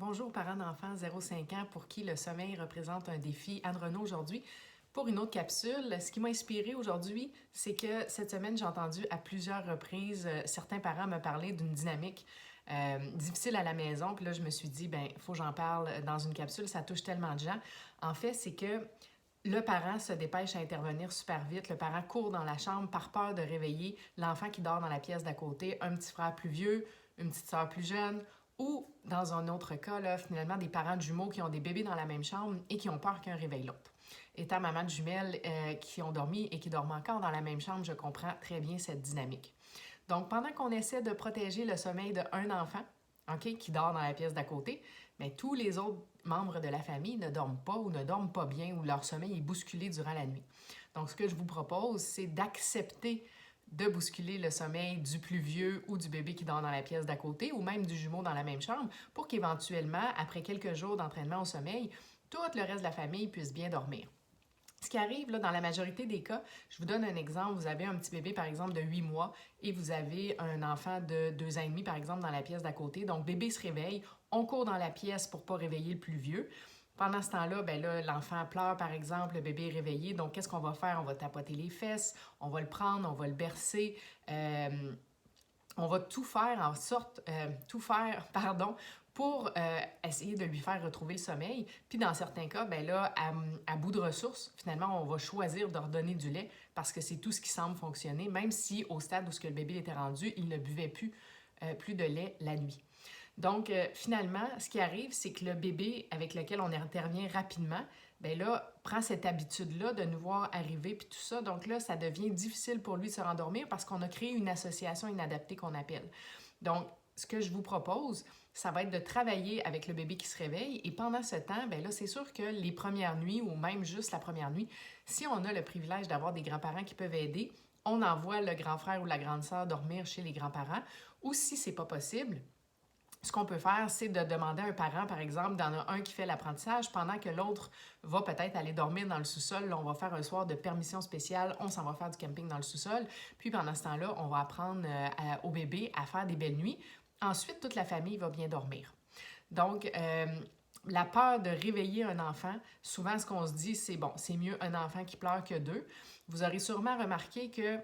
Bonjour parents d'enfants 0-5 ans pour qui le sommeil représente un défi. Anne Renaud aujourd'hui pour une autre capsule. Ce qui m'a inspirée aujourd'hui, c'est que cette semaine, j'ai entendu à plusieurs reprises certains parents me parler d'une dynamique difficile à la maison. Puis là, je me suis dit, il faut que j'en parle dans une capsule, ça touche tellement de gens. En fait, c'est que le parent se dépêche à intervenir super vite. Le parent court dans la chambre par peur de réveiller l'enfant qui dort dans la pièce d'à côté, un petit frère plus vieux, une petite sœur plus jeune, ou dans un autre cas, là, finalement, des parents de jumeaux qui ont des bébés dans la même chambre et qui ont peur qu'un réveille l'autre. Étant maman de jumelles qui ont dormi et qui dorment encore dans la même chambre, je comprends très bien cette dynamique. Donc, pendant qu'on essaie de protéger le sommeil d'un enfant, qui dort dans la pièce d'à côté, mais tous les autres membres de la famille ne dorment pas ou ne dorment pas bien ou leur sommeil est bousculé durant la nuit. Donc, ce que je vous propose, c'est d'accepter de bousculer le sommeil du plus vieux ou du bébé qui dort dans la pièce d'à côté ou même du jumeau dans la même chambre pour qu'éventuellement, après quelques jours d'entraînement au sommeil, tout le reste de la famille puisse bien dormir. Ce qui arrive, là, dans la majorité des cas, je vous donne un exemple, vous avez un petit bébé, par exemple, de 8 mois et vous avez un enfant de 2 ans et demi, par exemple, dans la pièce d'à côté. Donc, bébé se réveille, on court dans la pièce pour ne pas réveiller le plus vieux. Pendant ce temps-là, l'enfant pleure, par exemple, le bébé est réveillé. Donc, qu'est-ce qu'on va faire? On va tapoter les fesses, on va le prendre, on va le bercer. On va tout faire pour essayer de lui faire retrouver le sommeil. Puis dans certains cas, à bout de ressources, finalement, on va choisir de redonner du lait parce que c'est tout ce qui semble fonctionner, même si au stade où le bébé était rendu, il ne buvait plus de lait la nuit. Donc, finalement, ce qui arrive, c'est que le bébé avec lequel on intervient rapidement, prend cette habitude-là de nous voir arriver puis tout ça. Donc là, ça devient difficile pour lui de se rendormir parce qu'on a créé une association inadaptée qu'on appelle. Donc, ce que je vous propose, ça va être de travailler avec le bébé qui se réveille et pendant ce temps, c'est sûr que les premières nuits ou même juste la première nuit, si on a le privilège d'avoir des grands-parents qui peuvent aider, on envoie le grand frère ou la grande sœur dormir chez les grands-parents ou si c'est pas possible, ce qu'on peut faire, c'est de demander à un parent, par exemple, d'en a un qui fait l'apprentissage pendant que l'autre va peut-être aller dormir dans le sous-sol. Là, on va faire un soir de permission spéciale, on s'en va faire du camping dans le sous-sol. Puis pendant ce temps-là, on va apprendre au bébé à faire des belles nuits. Ensuite, toute la famille va bien dormir. Donc, la peur de réveiller un enfant, souvent ce qu'on se dit, c'est c'est mieux un enfant qui pleure que deux. Vous aurez sûrement remarqué que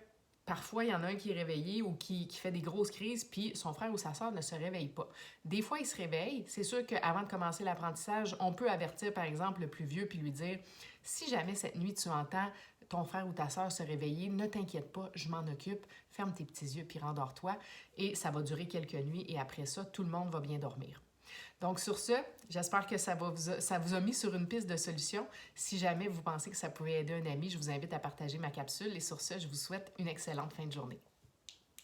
parfois, il y en a un qui est réveillé ou qui fait des grosses crises, puis son frère ou sa sœur ne se réveille pas. Des fois, il se réveille. C'est sûr qu'avant de commencer l'apprentissage, on peut avertir, par exemple, le plus vieux, puis lui dire « Si jamais cette nuit, tu entends ton frère ou ta sœur se réveiller, ne t'inquiète pas, je m'en occupe, ferme tes petits yeux, puis rendors-toi. » Et ça va durer quelques nuits, et après ça, tout le monde va bien dormir. Donc sur ce, j'espère que ça vous a mis sur une piste de solution. Si jamais vous pensez que ça pouvait aider un ami, je vous invite à partager ma capsule et sur ce, je vous souhaite une excellente fin de journée.